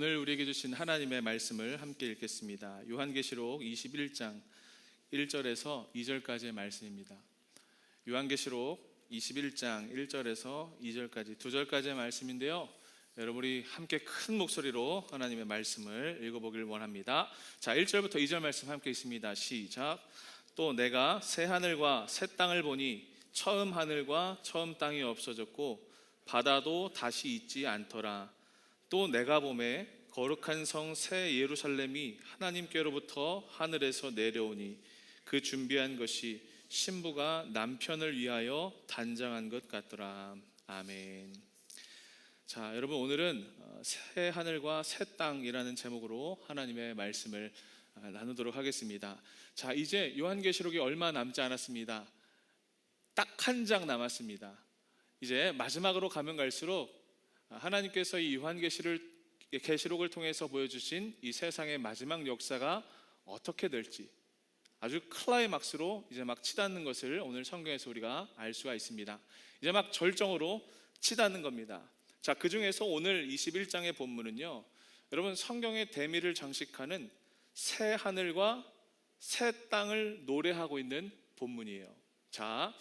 오늘 우리에게 주신 하나님의 말씀을 함께 읽겠습니다. 요한계시록 21장 1절에서 2절까지의 말씀입니다. 요한계시록 21장 1절에서 2절까지 2절까지의 말씀인데요, 여러분이 함께 큰 목소리로 하나님의 말씀을 읽어보길 원합니다. 자, 1절부터 2절 말씀 함께 있습니다. 시작. 또 내가 새 하늘과 새 땅을 보니 처음 하늘과 처음 땅이 없어졌고 바다도 다시 있지 않더라. 또 내가 보매 거룩한 성 새 예루살렘이 하나님께로부터 하늘에서 내려오니 그 준비한 것이 신부가 남편을 위하여 단장한 것 같더라. 아멘. 자, 여러분, 오늘은 새 하늘과 새 땅이라는 제목으로 하나님의 말씀을 나누도록 하겠습니다. 자, 이제 요한계시록이 얼마 남지 않았습니다. 딱 한 장 남았습니다. 이제 마지막으로 가면 갈수록 하나님께서 이 요한계시록을 통해서 보여주신 이 세상의 마지막 역사가 어떻게 될지 아주 클라이막스로 이제 막 치닫는 것을 오늘 성경에서 우리가 알 수가 있습니다. 이제 막 절정으로 치닫는 겁니다. 자, 그 중에서 오늘 21장의 본문은요, 여러분, 성경의 대미를 장식하는 새 하늘과 새 땅을 노래하고 있는 본문이에요. 자,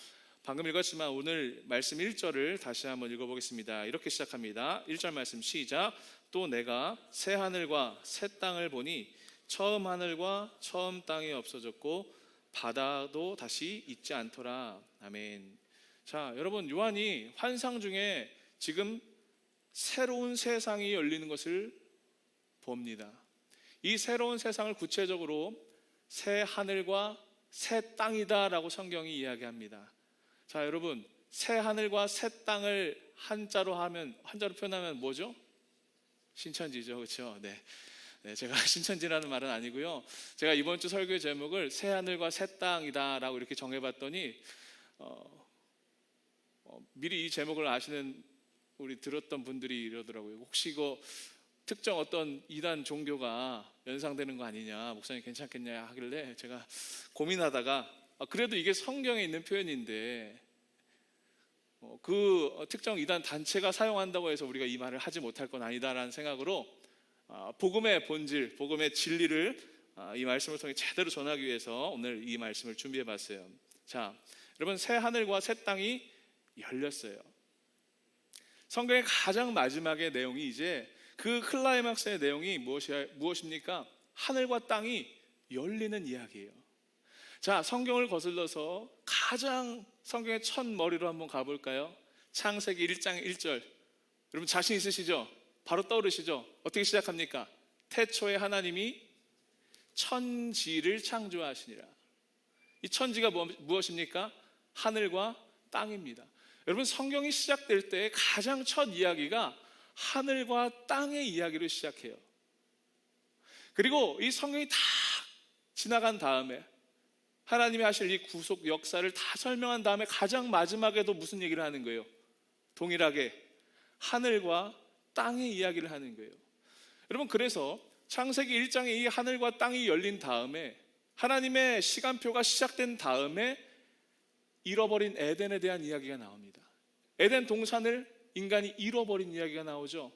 방금 읽었지만 오늘 말씀 1절을 다시 한번 읽어보겠습니다. 이렇게 시작합니다. 1절 말씀 시작. 또 내가 새 하늘과 새 땅을 보니 처음 하늘과 처음 땅이 없어졌고 바다도 다시 있지 않더라. 아멘. 자, 여러분, 요한이 환상 중에 지금 새로운 세상이 열리는 것을 봅니다. 이 새로운 세상을 구체적으로 새 하늘과 새 땅이다 라고 성경이 이야기합니다. 자, 여러분, 새 하늘과 새 땅을 한자로 표현하면 뭐죠? 신천지죠, 그렇죠? 네, 제가 신천지라는 말은 아니고요. 제가 이번 주 설교의 제목을 새 하늘과 새 땅이다라고 이렇게 정해봤더니 미리 이 제목을 아시는 우리 들었던 분들이 이러더라고요. 혹시 이거 특정 어떤 이단 종교가 연상되는 거 아니냐, 목사님 괜찮겠냐 하길래 제가 고민하다가 그래도 이게 성경에 있는 표현인데 그 특정 이단 단체가 사용한다고 해서 우리가 이 말을 하지 못할 건 아니다라는 생각으로 복음의 본질, 복음의 진리를 이 말씀을 통해 제대로 전하기 위해서 오늘 이 말씀을 준비해 봤어요. 자, 여러분, 새 하늘과 새 땅이 열렸어요. 성경의 가장 마지막의 내용이 이제 그 클라이막스의 내용이 무엇입니까? 하늘과 땅이 열리는 이야기예요. 자, 성경을 거슬러서 가장 성경의 첫 머리로 한번 가볼까요? 창세기 1장 1절. 여러분, 자신 있으시죠? 바로 떠오르시죠? 어떻게 시작합니까? 태초에 하나님이 천지를 창조하시니라. 이 천지가 무엇입니까? 하늘과 땅입니다. 여러분, 성경이 시작될 때 가장 첫 이야기가 하늘과 땅의 이야기로 시작해요. 그리고 이 성경이 다 지나간 다음에 하나님이 하실 이 구속 역사를 다 설명한 다음에 가장 마지막에도 무슨 얘기를 하는 거예요? 동일하게 하늘과 땅의 이야기를 하는 거예요. 여러분, 그래서 창세기 1장에 이 하늘과 땅이 열린 다음에, 하나님의 시간표가 시작된 다음에 잃어버린 에덴에 대한 이야기가 나옵니다. 에덴 동산을 인간이 잃어버린 이야기가 나오죠.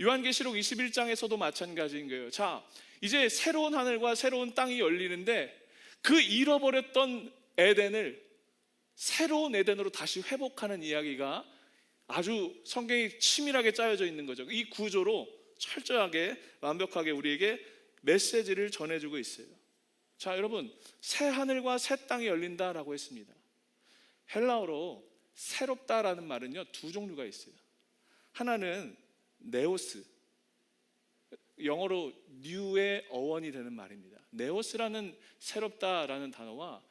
요한계시록 21장에서도 마찬가지인 거예요. 자, 이제 새로운 하늘과 새로운 땅이 열리는데 그 잃어버렸던 에덴을 새로운 에덴으로 다시 회복하는 이야기가 아주 성경이 치밀하게 짜여져 있는 거죠. 이 구조로 철저하게 완벽하게 우리에게 메시지를 전해주고 있어요. 자, 여러분, 새 하늘과 새 땅이 열린다라고 했습니다. 헬라어로 새롭다라는 말은요, 두 종류가 있어요. 하나는 네오스, 영어로 new의 어원이 되는 말입니다. 네오스라는 새롭다라는 단어와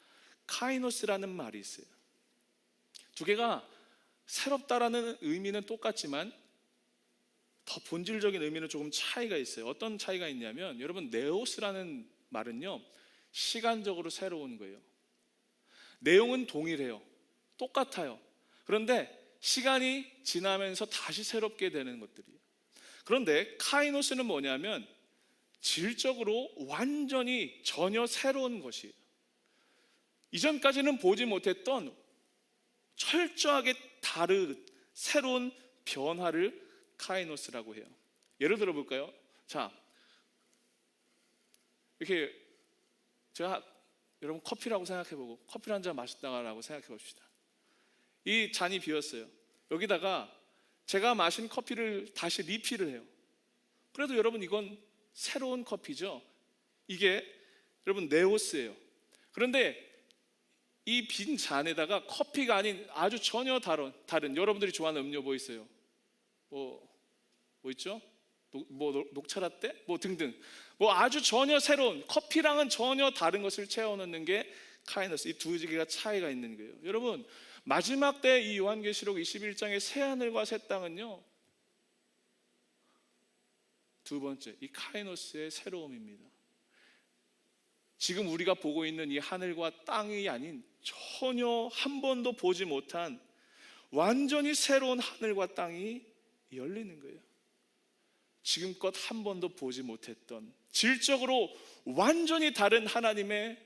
카이노스라는 말이 있어요. 두 개가 새롭다라는 의미는 똑같지만 더 본질적인 의미는 조금 차이가 있어요. 어떤 차이가 있냐면, 여러분, 네오스라는 말은요, 시간적으로 새로운 거예요. 내용은 동일해요. 똑같아요. 그런데 시간이 지나면서 다시 새롭게 되는 것들이에요. 그런데 카이노스는 뭐냐면 질적으로 완전히 전혀 새로운 것이에요. 이전까지는 보지 못했던 철저하게 다른 새로운 변화를 카이노스라고 해요. 예를 들어 볼까요? 자, 이렇게 제가 여러분 커피라고 생각해보고 커피를 한 잔 마셨다라고 생각해 봅시다. 이 잔이 비었어요. 여기다가 제가 마신 커피를 다시 리필을 해요. 그래도 여러분 이건 새로운 커피죠. 이게 여러분 네오스예요. 그런데 이 빈 잔에다가 커피가 아닌 아주 전혀 다른 여러분들이 좋아하는 음료 뭐 있어요? 뭐 있죠? 녹차라떼? 뭐 등등 뭐 아주 전혀 새로운 커피랑은 전혀 다른 것을 채워넣는 게 카이노스. 이 두 개가 차이가 있는 거예요. 여러분 마지막 때 이 요한계시록 21장의 새 하늘과 새 땅은요, 두 번째 이 카이노스의 새로움입니다. 지금 우리가 보고 있는 이 하늘과 땅이 아닌 전혀 한 번도 보지 못한 완전히 새로운 하늘과 땅이 열리는 거예요. 지금껏 한 번도 보지 못했던 질적으로 완전히 다른 하나님의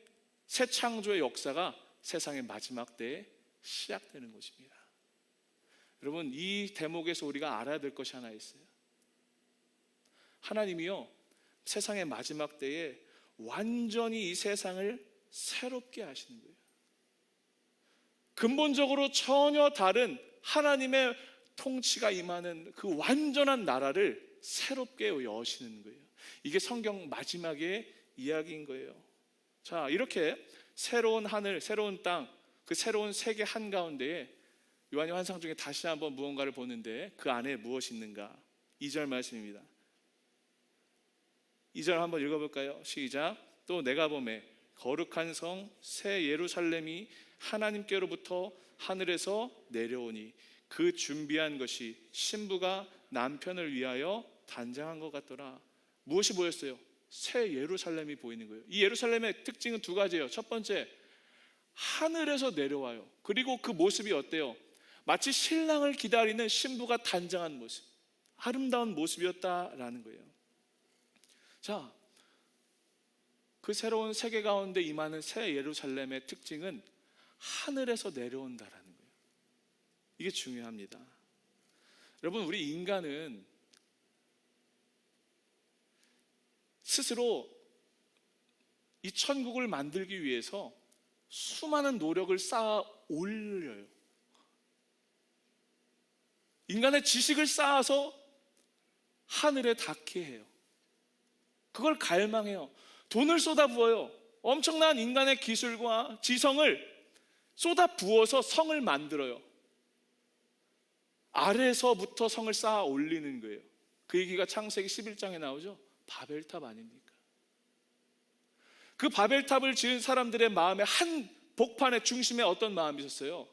새 창조의 역사가 세상의 마지막 때에 시작되는 것입니다. 여러분 이 대목에서 우리가 알아야 될 것이 하나 있어요. 하나님이요 세상의 마지막 때에 완전히 이 세상을 새롭게 하시는 거예요. 근본적으로 전혀 다른 하나님의 통치가 임하는 그 완전한 나라를 새롭게 여시는 거예요. 이게 성경 마지막의 이야기인 거예요. 자, 이렇게 새로운 하늘, 새로운 땅, 그 새로운 세계 한가운데에 요한의 환상 중에 다시 한번 무언가를 보는데 그 안에 무엇이 있는가? 2절 말씀입니다. 2절 한번 읽어볼까요? 시작. 또 내가 보매 거룩한 성 새 예루살렘이 하나님께로부터 하늘에서 내려오니 그 준비한 것이 신부가 남편을 위하여 단장한 것 같더라. 무엇이 보였어요? 새 예루살렘이 보이는 거예요. 이 예루살렘의 특징은 두 가지예요. 첫 번째, 하늘에서 내려와요. 그리고 그 모습이 어때요? 마치 신랑을 기다리는 신부가 단장한 모습, 아름다운 모습이었다라는 거예요. 자, 그 새로운 세계 가운데 임하는 새 예루살렘의 특징은 하늘에서 내려온다라는 거예요. 이게 중요합니다. 여러분 우리 인간은 스스로 이 천국을 만들기 위해서 수많은 노력을 쌓아 올려요. 인간의 지식을 쌓아서 하늘에 닿게 해요. 그걸 갈망해요. 돈을 쏟아부어요. 엄청난 인간의 기술과 지성을 쏟아부어서 성을 만들어요. 아래서부터 성을 쌓아 올리는 거예요. 그 얘기가 창세기 11장에 나오죠. 바벨탑 아닙니까? 그 바벨탑을 지은 사람들의 마음에 한 복판의 중심에 어떤 마음이 있었어요?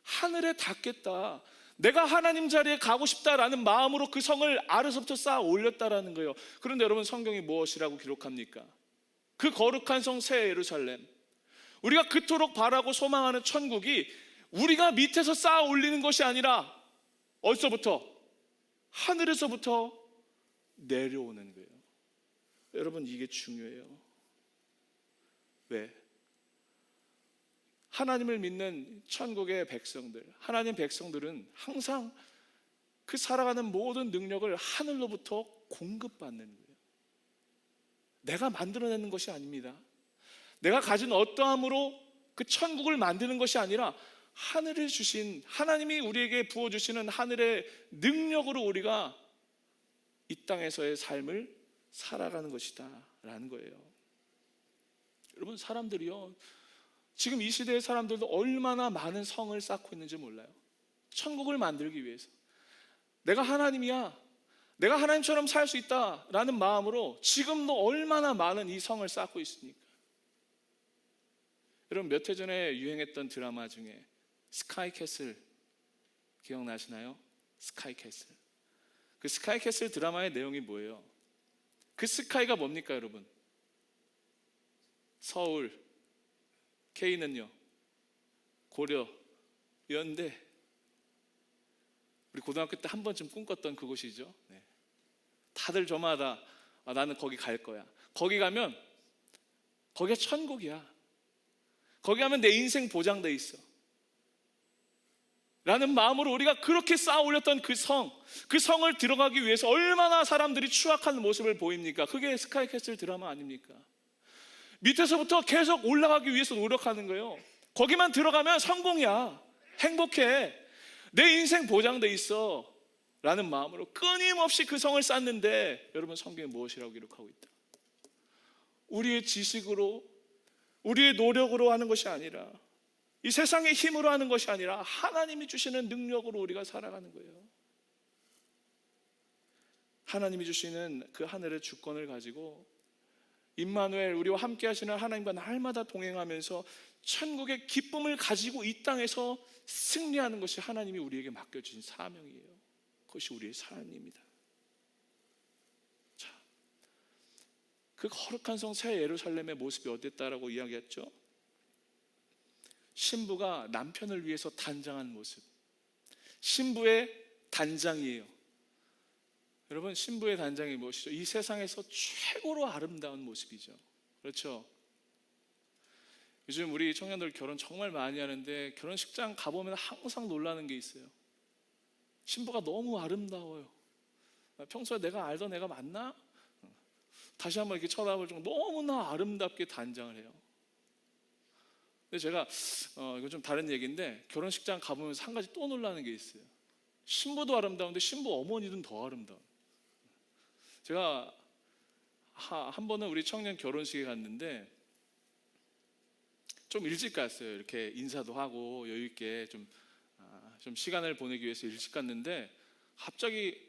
하늘에 닿겠다, 내가 하나님 자리에 가고 싶다라는 마음으로 그 성을 아래서부터 쌓아 올렸다라는 거예요. 그런데 여러분 성경이 무엇이라고 기록합니까? 그 거룩한 성 새 예루살렘, 우리가 그토록 바라고 소망하는 천국이 우리가 밑에서 쌓아 올리는 것이 아니라 어디서부터? 하늘에서부터 내려오는 거예요. 여러분 이게 중요해요. 왜? 하나님을 믿는 천국의 백성들, 하나님 백성들은 항상 그 살아가는 모든 능력을 하늘로부터 공급받는 거예요. 내가 만들어내는 것이 아닙니다. 내가 가진 어떠함으로 그 천국을 만드는 것이 아니라 하늘을 주신, 하나님이 우리에게 부어주시는 하늘의 능력으로 우리가 이 땅에서의 삶을 살아가는 것이다 라는 거예요. 여러분 사람들이요, 지금 이 시대의 사람들도 얼마나 많은 성을 쌓고 있는지 몰라요. 천국을 만들기 위해서 내가 하나님이야, 내가 하나님처럼 살 수 있다라는 마음으로 지금도 얼마나 많은 이 성을 쌓고 있습니까? 여러분 몇 해 전에 유행했던 드라마 중에 스카이캐슬 기억나시나요? 스카이캐슬. 그 스카이캐슬 드라마의 내용이 뭐예요? 그 스카이가 뭡니까 여러분? 서울, K는요 고려, 연대. 우리 고등학교 때 한 번쯤 꿈꿨던 그곳이죠. 네. 다들 저마다 나는 거기 갈 거야. 거기 가면 거기가 천국이야. 거기 가면 내 인생 보장돼 있어. 라는 마음으로 우리가 그렇게 쌓아 올렸던 그 성을 들어가기 위해서 얼마나 사람들이 추악한 모습을 보입니까? 그게 스카이캐슬 드라마 아닙니까? 밑에서부터 계속 올라가기 위해서 노력하는 거예요. 거기만 들어가면 성공이야, 행복해, 내 인생 보장돼 있어 라는 마음으로 끊임없이 그 성을 쌓는데, 여러분, 성경에 무엇이라고 기록하고 있다? 우리의 지식으로, 우리의 노력으로 하는 것이 아니라, 이 세상의 힘으로 하는 것이 아니라 하나님이 주시는 능력으로 우리가 살아가는 거예요. 하나님이 주시는 그 하늘의 주권을 가지고 임마누엘, 우리와 함께 하시는 하나님과 날마다 동행하면서 천국의 기쁨을 가지고 이 땅에서 승리하는 것이 하나님이 우리에게 맡겨주신 사명이에요. 그것이 우리의 삶입니다. 자, 그 거룩한 성 새 예루살렘의 모습이 어땠다라고 이야기했죠? 신부가 남편을 위해서 단장한 모습, 신부의 단장이에요. 여러분, 신부의 단장이 무엇이죠? 이 세상에서 최고로 아름다운 모습이죠. 그렇죠? 요즘 우리 청년들 결혼 정말 많이 하는데 결혼식장 가보면 항상 놀라는 게 있어요. 신부가 너무 아름다워요. 평소에 내가 알던 애가 맞나? 다시 한번 이렇게 쳐다볼 정도 너무나 아름답게 단장을 해요. 근데 제가 이거 좀 다른 얘기인데, 결혼식장 가보면서 한 가지 또 놀라는 게 있어요. 신부도 아름다운데 신부 어머니는 더 아름다워. 제가 한 번은 우리 청년 결혼식에 갔는데 좀 일찍 갔어요. 이렇게 인사도 하고 여유 있게 좀 시간을 보내기 위해서 일찍 갔는데, 갑자기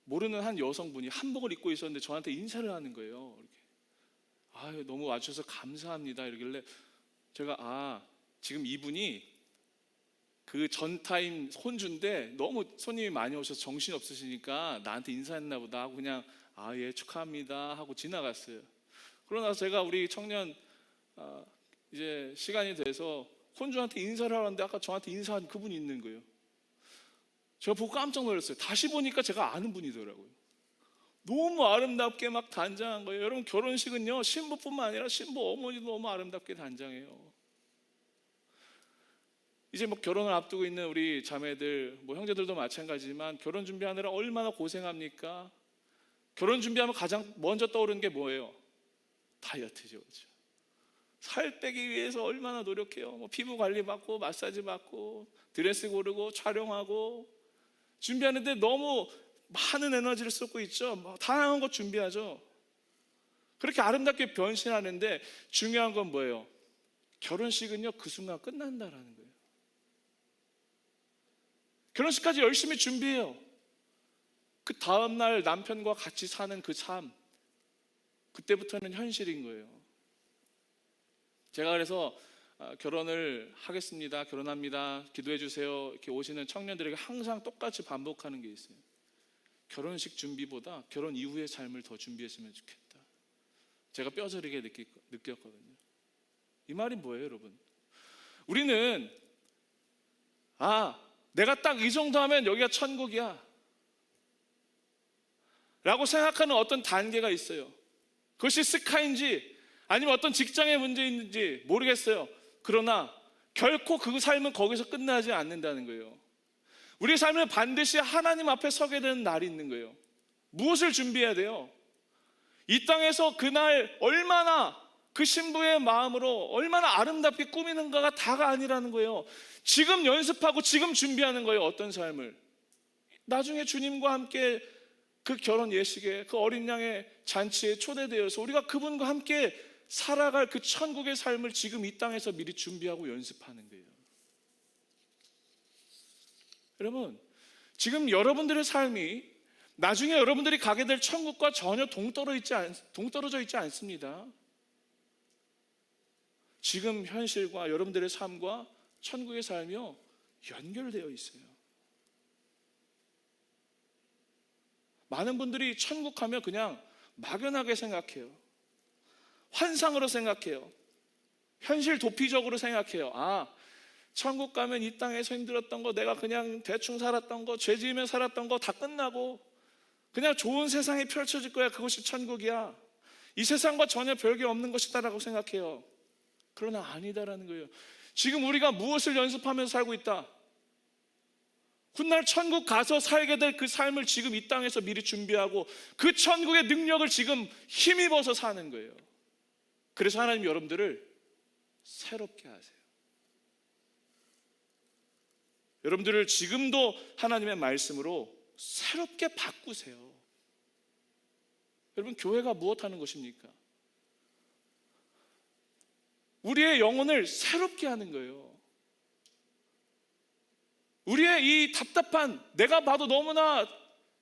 모르는 한 여성분이 한복을 입고 있었는데 저한테 인사를 하는 거예요. 이렇게. 아유, 너무 와주셔서 감사합니다 이러길래 제가 지금 이분이 그 전타임 혼주인데 너무 손님이 많이 오셔서 정신이 없으시니까 나한테 인사했나 보다 하고 그냥 예, 축하합니다 하고 지나갔어요. 그러고 나서 제가 우리 청년 이제 시간이 돼서 혼주한테 인사를 하는데 아까 저한테 인사한 그분이 있는 거예요. 제가 보고 깜짝 놀랐어요. 다시 보니까 제가 아는 분이더라고요. 너무 아름답게 막 단장한 거예요. 여러분, 결혼식은요, 신부뿐만 아니라 신부 어머니도 너무 아름답게 단장해요. 이제 뭐 결혼을 앞두고 있는 우리 자매들, 뭐 형제들도 마찬가지지만 결혼 준비하느라 얼마나 고생합니까? 결혼 준비하면 가장 먼저 떠오르는 게 뭐예요? 다이어트죠. 그렇죠? 살 빼기 위해서 얼마나 노력해요. 뭐 피부 관리 받고 마사지 받고 드레스 고르고 촬영하고 준비하는데 너무 많은 에너지를 쏟고 있죠. 뭐 다양한 것 준비하죠. 그렇게 아름답게 변신하는데 중요한 건 뭐예요? 결혼식은요, 그 순간 끝난다라는 거예요. 결혼식까지 열심히 준비해요. 그 다음날 남편과 같이 사는 그 삶, 그때부터는 현실인 거예요. 제가 그래서 결혼을 하겠습니다, 결혼합니다, 기도해 주세요 이렇게 오시는 청년들에게 항상 똑같이 반복하는 게 있어요. 결혼식 준비보다 결혼 이후의 삶을 더 준비했으면 좋겠다. 제가 뼈저리게 느꼈거든요. 이 말이 뭐예요, 여러분? 우리는 내가 딱 이 정도 하면 여기가 천국이야 라고 생각하는 어떤 단계가 있어요. 그것이 스카인지 아니면 어떤 직장의 문제인지 모르겠어요. 그러나 결코 그 삶은 거기서 끝나지 않는다는 거예요. 우리 삶은 반드시 하나님 앞에 서게 되는 날이 있는 거예요. 무엇을 준비해야 돼요? 이 땅에서 그날 얼마나 그 신부의 마음으로 얼마나 아름답게 꾸미는가가 다가 아니라는 거예요. 지금 연습하고 지금 준비하는 거예요. 어떤 삶을. 나중에 주님과 함께 그 결혼 예식에, 그 어린 양의 잔치에 초대되어서 우리가 그분과 함께 살아갈 그 천국의 삶을 지금 이 땅에서 미리 준비하고 연습하는 거예요. 여러분, 지금 여러분들의 삶이 나중에 여러분들이 가게 될 천국과 전혀 동떨어져 있지 않습니다. 지금 현실과 여러분들의 삶과 천국의 삶이요, 연결되어 있어요. 많은 분들이 천국 하면 그냥 막연하게 생각해요. 환상으로 생각해요. 현실 도피적으로 생각해요. 천국 가면 이 땅에서 힘들었던 거, 내가 그냥 대충 살았던 거, 죄 지으며 살았던 거 다 끝나고 그냥 좋은 세상이 펼쳐질 거야. 그것이 천국이야. 이 세상과 전혀 별개 없는 것이다라고 생각해요. 그러나 아니다라는 거예요. 지금 우리가 무엇을 연습하면서 살고 있다? 훗날 천국 가서 살게 될 그 삶을 지금 이 땅에서 미리 준비하고 그 천국의 능력을 지금 힘입어서 사는 거예요. 그래서 하나님 여러분들을 새롭게 하세요. 여러분들을 지금도 하나님의 말씀으로 새롭게 바꾸세요. 여러분, 교회가 무엇하는 것입니까? 우리의 영혼을 새롭게 하는 거예요. 우리의 이 답답한, 내가 봐도 너무나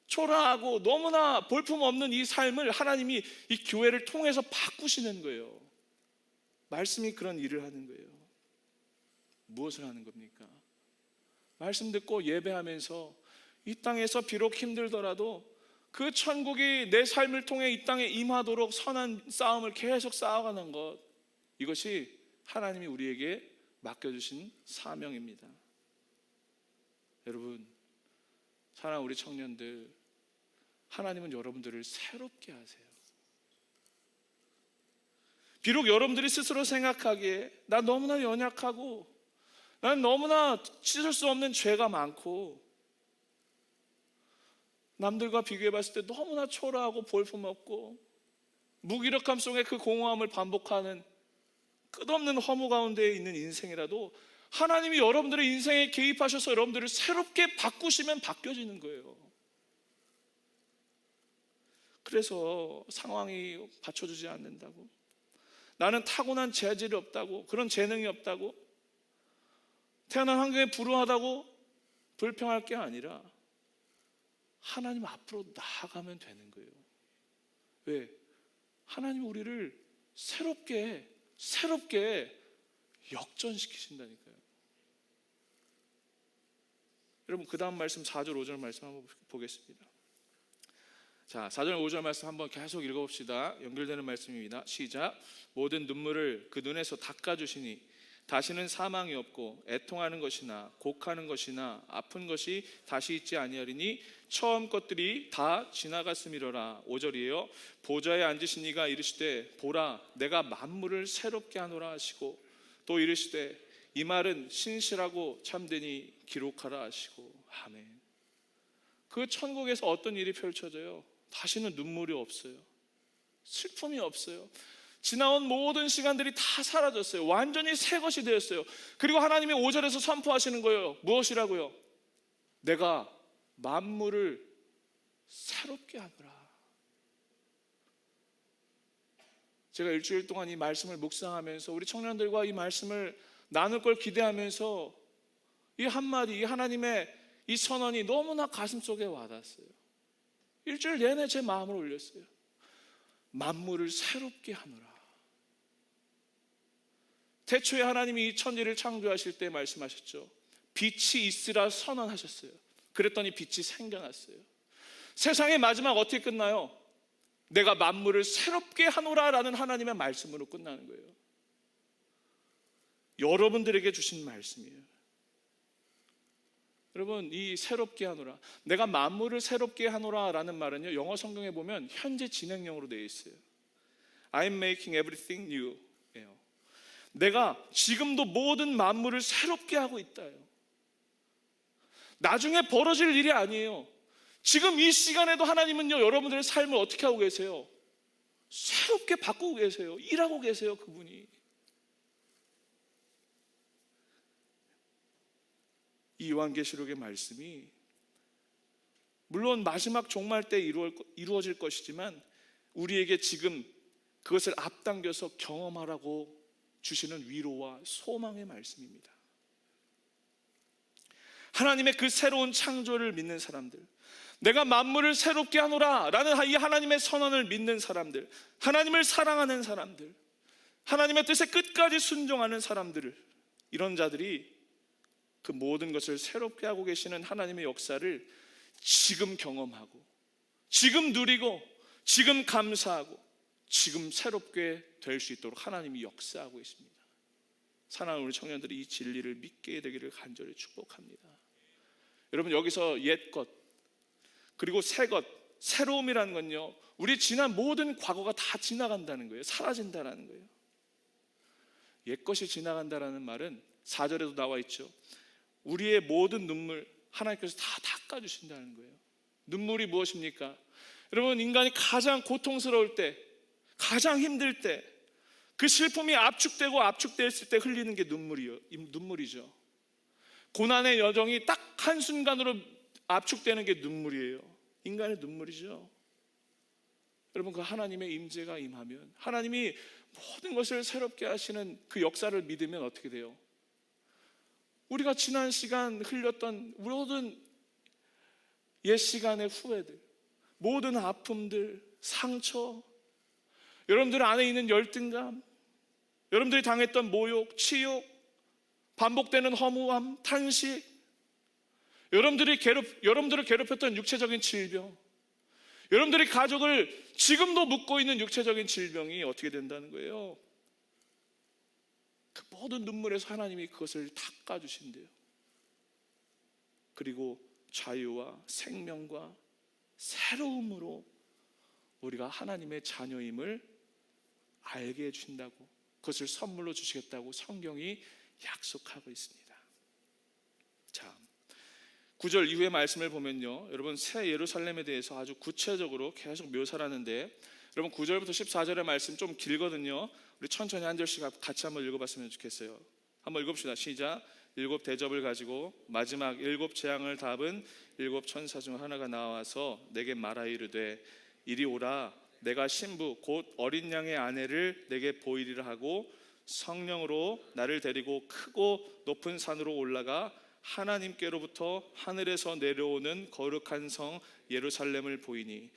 초라하고 너무나 볼품없는 이 삶을 하나님이 이 교회를 통해서 바꾸시는 거예요. 말씀이 그런 일을 하는 거예요. 무엇을 하는 겁니까? 말씀 듣고 예배하면서 이 땅에서 비록 힘들더라도 그 천국이 내 삶을 통해 이 땅에 임하도록 선한 싸움을 계속 쌓아가는 것, 이것이 하나님이 우리에게 맡겨주신 사명입니다. 여러분, 사랑하는 우리 청년들, 하나님은 여러분들을 새롭게 하세요. 비록 여러분들이 스스로 생각하기에 나 너무나 연약하고 난 너무나 씻을 수 없는 죄가 많고 남들과 비교해 봤을 때 너무나 초라하고 볼품없고 무기력함 속에 그 공허함을 반복하는 끝없는 허무 가운데 있는 인생이라도 하나님이 여러분들의 인생에 개입하셔서 여러분들을 새롭게 바꾸시면 바뀌어지는 거예요. 그래서 상황이 받쳐주지 않는다고, 나는 타고난 재질이 없다고, 그런 재능이 없다고, 태어난 환경에 불우하다고 불평할 게 아니라 하나님 앞으로 나아가면 되는 거예요. 왜? 하나님이 우리를 새롭게 역전시키신다니까요. 여러분, 그 다음 말씀 4절 5절 말씀 한번 보겠습니다. 자, 4절 5절 말씀 한번 계속 읽어봅시다. 연결되는 말씀입니다. 시작. 모든 눈물을 그 눈에서 닦아주시니 다시는 사망이 없고 애통하는 것이나 곡하는 것이나 아픈 것이 다시 있지 아니하리니 처음 것들이 다 지나갔음이로라. 5절이에요. 보좌에 앉으신 이가 이르시되 보라 내가 만물을 새롭게 하노라 하시고 또 이르시되 이 말은 신실하고 참되니 기록하라 하시고. 아멘. 그 천국에서 어떤 일이 펼쳐져요? 다시는 눈물이 없어요. 슬픔이 없어요. 지나온 모든 시간들이 다 사라졌어요. 완전히 새 것이 되었어요. 그리고 하나님이 5절에서 선포하시는 거예요. 무엇이라고요? 내가 만물을 새롭게 하노라. 제가 일주일 동안 이 말씀을 묵상하면서 우리 청년들과 이 말씀을 나눌 걸 기대하면서 이 한마디, 이 하나님의 이 선언이 너무나 가슴속에 와닿았어요. 일주일 내내 제 마음을 올렸어요. 만물을 새롭게 하노라. 태초에 하나님이 이 천지를 창조하실 때 말씀하셨죠. 빛이 있으라 선언하셨어요. 그랬더니 빛이 생겨났어요. 세상의 마지막 어떻게 끝나요? 내가 만물을 새롭게 하노라 라는 하나님의 말씀으로 끝나는 거예요. 여러분들에게 주신 말씀이에요. 여러분, 이 새롭게 하노라, 내가 만물을 새롭게 하노라 라는 말은요, 영어 성경에 보면 현재 진행형으로 되어 있어요. I'm making everything new 예요. 내가 지금도 모든 만물을 새롭게 하고 있다요. 나중에 벌어질 일이 아니에요. 지금 이 시간에도 하나님은요, 여러분들의 삶을 어떻게 하고 계세요? 새롭게 바꾸고 계세요. 일하고 계세요. 그분이. 이 요한계시록의 말씀이 물론 마지막 종말 때 이루어질 것이지만 우리에게 지금 그것을 앞당겨서 경험하라고 주시는 위로와 소망의 말씀입니다. 하나님의 그 새로운 창조를 믿는 사람들, 내가 만물을 새롭게 하노라 라는 이 하나님의 선언을 믿는 사람들, 하나님을 사랑하는 사람들, 하나님의 뜻에 끝까지 순종하는 사람들, 이런 자들이 그 모든 것을 새롭게 하고 계시는 하나님의 역사를 지금 경험하고, 지금 누리고, 지금 감사하고, 지금 새롭게 될 수 있도록 하나님이 역사하고 있습니다. 사랑하는 우리 청년들이 이 진리를 믿게 되기를 간절히 축복합니다. 여러분, 여기서 옛것 그리고 새것, 새로움이라는 건요, 우리 지난 모든 과거가 다 지나간다는 거예요. 사라진다는 거예요. 옛것이 지나간다는 말은 4절에도 나와 있죠. 우리의 모든 눈물, 하나님께서 다 닦아주신다는 거예요. 눈물이 무엇입니까? 여러분, 인간이 가장 고통스러울 때, 가장 힘들 때, 그 슬픔이 압축되고 압축됐을 때 흘리는 게 눈물이죠. 고난의 여정이 딱 한순간으로 압축되는 게 눈물이에요. 인간의 눈물이죠. 여러분, 그 하나님의 임재가 임하면, 하나님이 모든 것을 새롭게 하시는 그 역사를 믿으면 어떻게 돼요? 우리가 지난 시간 흘렸던 모든 옛 시간의 후회들, 모든 아픔들, 상처, 여러분들 안에 있는 열등감, 여러분들이 당했던 모욕, 치욕, 반복되는 허무함, 탄식, 여러분들을 괴롭혔던 육체적인 질병, 여러분들이 가족을 지금도 묻고 있는 육체적인 질병이 어떻게 된다는 거예요? 그 모든 눈물에서 하나님이 그것을 닦아주신대요. 그리고 자유와 생명과 새로움으로 우리가 하나님의 자녀임을 알게 해주신다고, 그것을 선물로 주시겠다고 성경이 약속하고 있습니다. 자, 9절 이후의 말씀을 보면요, 여러분 새 예루살렘에 대해서 아주 구체적으로 계속 묘사를 하는데, 여러분 9절부터 14절의 말씀 좀 길거든요. 우리 천천히 한 절씩 같이 한번 읽어봤으면 좋겠어요. 한번 읽읍시다. 시작. 7 대접을 가지고 마지막 7 재앙을 담은 7 천사 중 하나가 나와서 내게 말하 이르되 이리 오라. 내가 신부 곧 어린 양의 아내를 내게 보이리라 하고 성령으로 나를 데리고 크고 높은 산으로 올라가 하나님께로부터 하늘에서 내려오는 거룩한 성 예루살렘을 보이니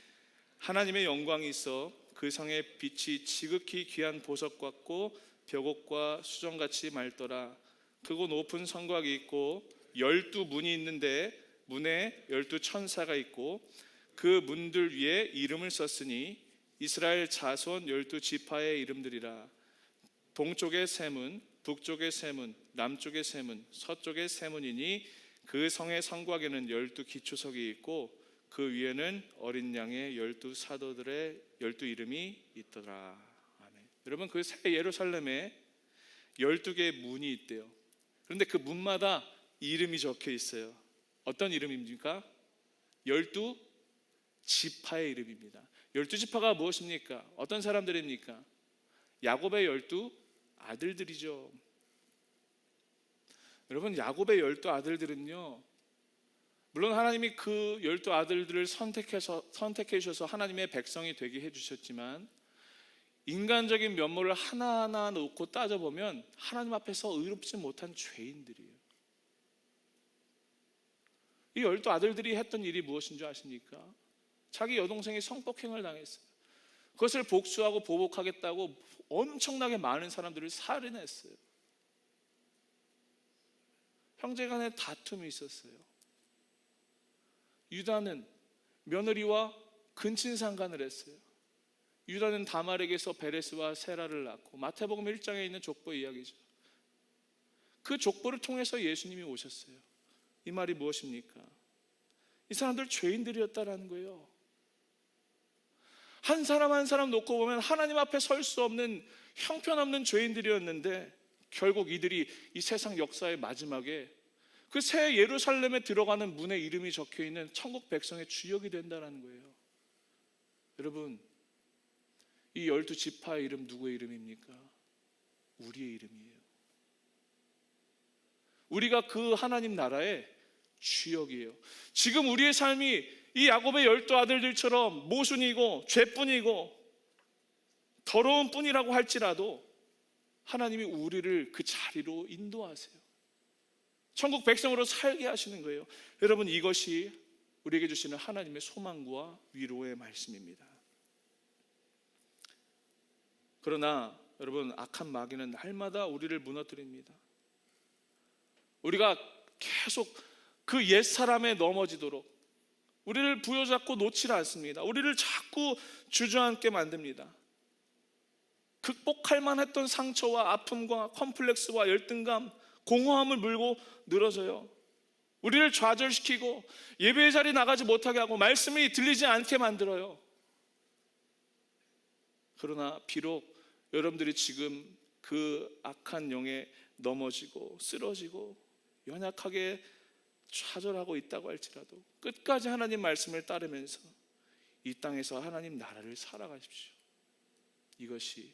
하나님의 영광이 있어 그 성의 빛이 지극히 귀한 보석 같고 벽옥과 수정같이 맑더라. 크고 높은 성곽이 있고 12문이 있는데 문에 12 천사가 있고 그 문들 위에 이름을 썼으니 이스라엘 자손 12 지파의 이름들이라. 동쪽의 세 문, 북쪽의 세 문, 남쪽의 세 문, 서쪽의 세 문이니 그 성의 성곽에는 12 기초석이 있고 그 위에는 어린 양의 12 사도들의 12 이름이 있더라. 아멘. 여러분, 그 새 예루살렘에 12개의 문이 있대요. 그런데 그 문마다 이름이 적혀 있어요. 어떤 이름입니까? 12 지파의 이름입니다. 12 지파가 무엇입니까? 어떤 사람들입니까? 야곱의 12 아들들이죠. 여러분, 야곱의 12 아들들은요, 물론 하나님이 그 12 아들들을 선택해 주셔서 하나님의 백성이 되게 해주셨지만 인간적인 면모를 하나하나 놓고 따져보면 하나님 앞에서 의롭지 못한 죄인들이에요. 이 12 아들들이 했던 일이 무엇인 줄 아십니까? 자기 여동생이 성폭행을 당했어요. 그것을 복수하고 보복하겠다고 엄청나게 많은 사람들을 살인했어요. 형제간에 다툼이 있었어요. 유다는 며느리와 근친상간을 했어요. 유다는 다말에게서 베레스와 세라를 낳고, 마태복음 1장에 있는 족보 이야기죠. 그 족보를 통해서 예수님이 오셨어요. 이 말이 무엇입니까? 이 사람들 죄인들이었다라는 거예요. 한 사람 한 사람 놓고 보면 하나님 앞에 설 수 없는 형편없는 죄인들이었는데 결국 이들이 이 세상 역사의 마지막에 그 새 예루살렘에 들어가는 문에 이름이 적혀있는 천국 백성의 주역이 된다는 거예요. 여러분, 이 12 지파의 이름 누구의 이름입니까? 우리의 이름이에요. 우리가 그 하나님 나라의 주역이에요. 지금 우리의 삶이 이 야곱의 12 아들들처럼 모순이고 죄뿐이고 더러운 뿐이라고 할지라도 하나님이 우리를 그 자리로 인도하세요. 천국 백성으로 살게 하시는 거예요. 여러분, 이것이 우리에게 주시는 하나님의 소망과 위로의 말씀입니다. 그러나 여러분, 악한 마귀는 날마다 우리를 무너뜨립니다. 우리가 계속 그 옛사람에 넘어지도록 우리를 부여잡고 놓지 않습니다. 우리를 자꾸 주저앉게 만듭니다. 극복할 만했던 상처와 아픔과 컴플렉스와 열등감, 공허함을 물고 늘어져요. 우리를 좌절시키고 예배의 자리 나가지 못하게 하고 말씀이 들리지 않게 만들어요. 그러나 비록 여러분들이 지금 그 악한 영에 넘어지고 쓰러지고 연약하게 좌절하고 있다고 할지라도 끝까지 하나님 말씀을 따르면서 이 땅에서 하나님 나라를 살아가십시오. 이것이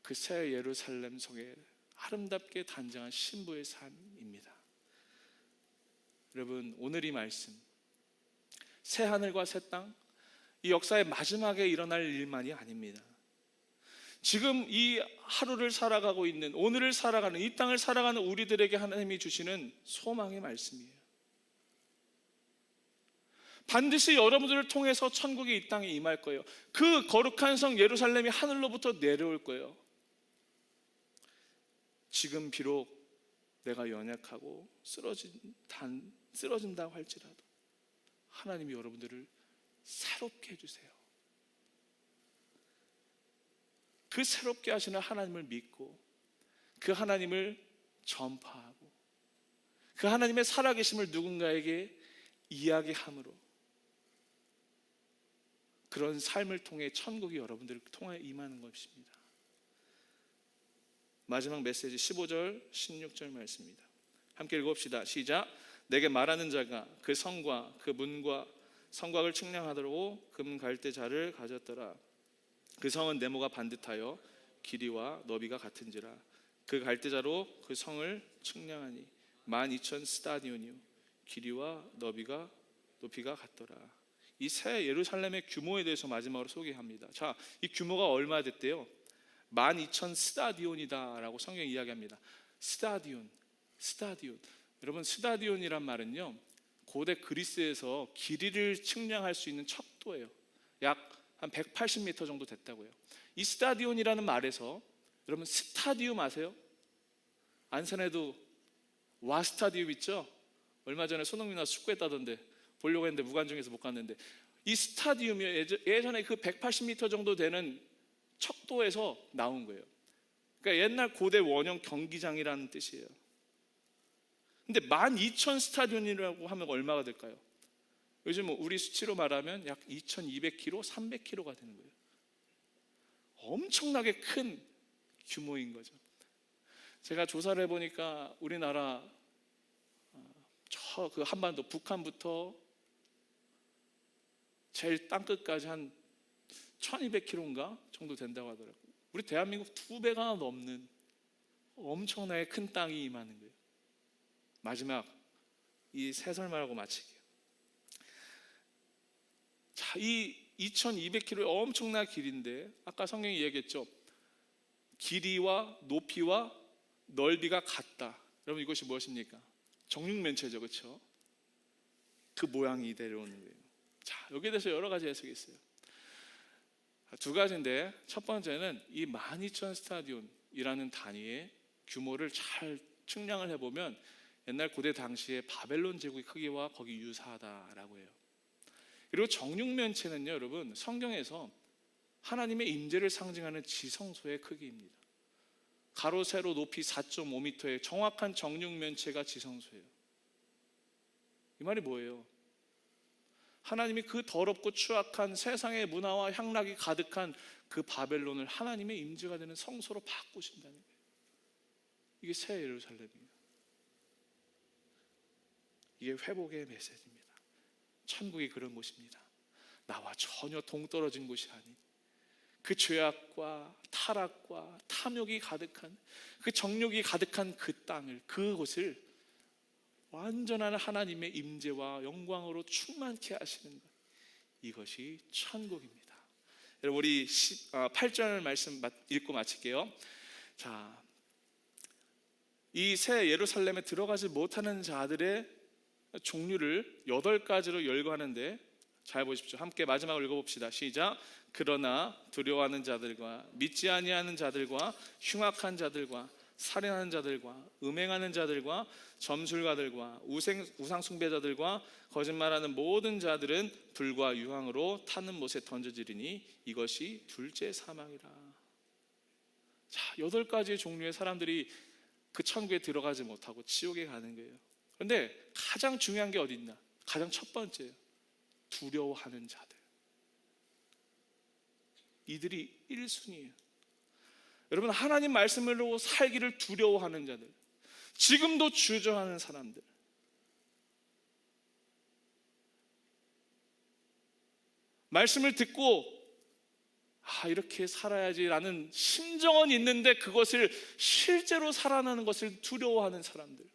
그 새 예루살렘 성에 아름답게 단장한 신부의 삶입니다. 여러분, 오늘 이 말씀, 새 하늘과 새 땅, 이 역사의 마지막에 일어날 일만이 아닙니다. 지금 이 하루를 살아가고 있는, 오늘을 살아가는, 이 땅을 살아가는 우리들에게 하나님이 주시는 소망의 말씀이에요. 반드시 여러분들을 통해서 천국이 이 땅에 임할 거예요. 그 거룩한 성 예루살렘이 하늘로부터 내려올 거예요. 지금 비록 내가 연약하고 쓰러진다고 할지라도 하나님이 여러분들을 새롭게 해주세요. 그 새롭게 하시는 하나님을 믿고 그 하나님을 전파하고 그 하나님의 살아계심을 누군가에게 이야기함으로 그런 삶을 통해 천국이 여러분들을 통해 임하는 것입니다. 마지막 메시지 15절 16절 말씀입니다. 함께 읽어봅시다. 시작. 내게 말하는 자가 그 성과 그 문과 성곽을 측량하도록 금 갈대자를 가졌더라. 그 성은 네모가 반듯하여 길이와 너비가 같은지라. 그 갈대자로 그 성을 측량하니 12,000 스타디온이요 길이와 높이가 같더라. 이 새 예루살렘의 규모에 대해서 마지막으로 소개합니다. 자, 이 규모가 얼마 됐대요? 12,000 스타디온이다라고 성경이 이야기합니다. 스타디온. 여러분, 스타디온이란 말은요, 고대 그리스에서 길이를 측량할 수 있는 척도예요. 약 한 180m 정도 됐다고요. 이 스타디온이라는 말에서 여러분 스타디움 아세요? 안산에도 와스타디움 있죠? 얼마 전에 손흥민 선수 축구했다던데 보려고 했는데 무관중에서 못 갔는데, 이 스타디움이 예전에 그 180m 정도 되는 척도에서 나온 거예요. 그러니까 옛날 고대 원형 경기장이라는 뜻이에요. 근데 12,000 스타디온이라고 하면 얼마가 될까요? 요즘 우리 수치로 말하면 약 2,200km, 300km가 되는 거예요. 엄청나게 큰 규모인 거죠. 제가 조사를 해보니까 우리나라 저 그 한반도 북한부터 제일 땅끝까지 한 1,200km인가 정도 된다고 하더라고요. 우리 대한민국 2배가 넘는 엄청나게 큰 땅이 임하는 거예요. 마지막 이 새설말하고 마치게요. 자, 이 2,200km의 엄청난 길인데 아까 성경이 얘기했죠. 길이와 높이와 넓이가 같다. 여러분, 이것이 무엇입니까? 정육면체죠, 그렇죠? 그 모양이 이대로 오는 거예요. 자, 여기에 대해서 여러 가지 해석이 있어요. 두 가지인데, 첫 번째는 이 12,000 스타디온이라는 단위의 규모를 잘 측량을 해보면 옛날 고대 당시의 바벨론 제국의 크기와 거기 유사하다라고 해요. 그리고 정육면체는요, 여러분, 성경에서 하나님의 임재를 상징하는 지성소의 크기입니다. 가로 세로 높이 4.5m의 정확한 정육면체가 지성소예요. 이 말이 뭐예요? 하나님이 그 더럽고 추악한 세상의 문화와 향락이 가득한 그 바벨론을 하나님의 임재가 되는 성소로 바꾸신다는 거예요. 이게 새 예루살렘이에요. 이게 회복의 메시지입니다. 천국이 그런 곳입니다. 나와 전혀 동떨어진 곳이 아닌 그 죄악과 타락과 탐욕이 가득한 그 정욕이 가득한 그 땅을, 그곳을 완전한 하나님의 임재와 영광으로 충만케 하시는 것, 이것이 천국입니다. 여러분, 우리 8절 말씀 읽고 마칠게요. 자, 이 새 예루살렘에 들어가지 못하는 자들의 종류를 8가지로 열거하는데, 잘 보십시오. 함께 마지막을 읽어봅시다. 시작. 그러나 두려워하는 자들과 믿지 아니하는 자들과 흉악한 자들과 살인하는 자들과 음행하는 자들과 점술가들과 우상 숭배자들과 거짓말하는 모든 자들은 불과 유황으로 타는 못에 던져지리니 이것이 둘째 사망이라. 자, 8가지의 종류의 사람들이 그 천국에 들어가지 못하고 지옥에 가는 거예요. 그런데 가장 중요한 게 어디 있나? 가장 첫 번째예요. 두려워하는 자들. 이들이 1순위예요. 여러분, 하나님 말씀으로 살기를 두려워하는 자들, 지금도 주저하는 사람들, 말씀을 듣고 이렇게 살아야지라는 심정은 있는데 그것을 실제로 살아나는 것을 두려워하는 사람들,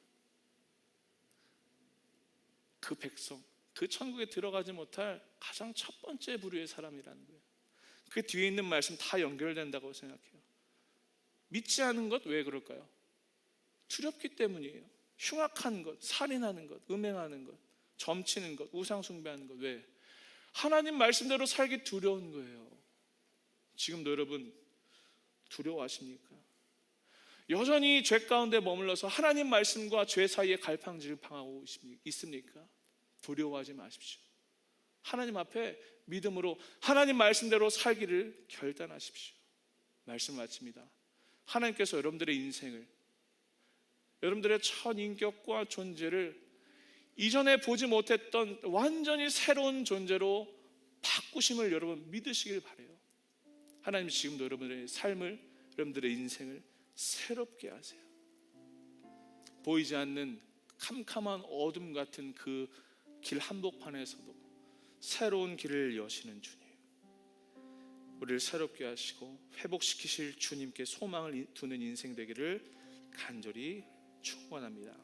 그 백성, 그 천국에 들어가지 못할 가장 첫 번째 부류의 사람이라는 거예요. 그 뒤에 있는 말씀 다 연결된다고 생각해요. 믿지 않은 것 왜 그럴까요? 두렵기 때문이에요. 흉악한 것, 살인하는 것, 음행하는 것, 점치는 것, 우상 숭배하는 것. 왜? 하나님 말씀대로 살기 두려운 거예요. 지금도 여러분 두려워하십니까? 여전히 죄 가운데 머물러서 하나님 말씀과 죄 사이에 갈팡질을 당하고 있습니까? 두려워하지 마십시오. 하나님 앞에 믿음으로 하나님 말씀대로 살기를 결단하십시오. 말씀 마칩니다. 하나님께서 여러분들의 인생을, 여러분들의 첫 인격과 존재를 이전에 보지 못했던 완전히 새로운 존재로 바꾸심을 여러분 믿으시길 바라요. 하나님 지금도 여러분들의 삶을, 여러분들의 인생을 새롭게 하세요. 보이지 않는 캄캄한 어둠 같은 그 길 한복판에서도 새로운 길을 여시는 주님, 우리를 새롭게 하시고 회복시키실 주님께 소망을 두는 인생 되기를 간절히 축원합니다.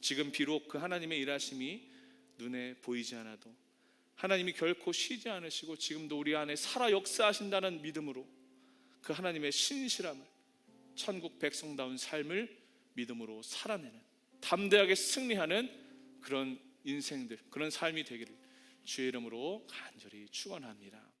지금 비록 그 하나님의 일하심이 눈에 보이지 않아도 하나님이 결코 쉬지 않으시고 지금도 우리 안에 살아 역사하신다는 믿음으로 그 하나님의 신실함을, 천국 백성다운 삶을 믿음으로 살아내는, 담대하게 승리하는 그런 인생들, 그런 삶이 되기를 주의 이름으로 간절히 축원합니다.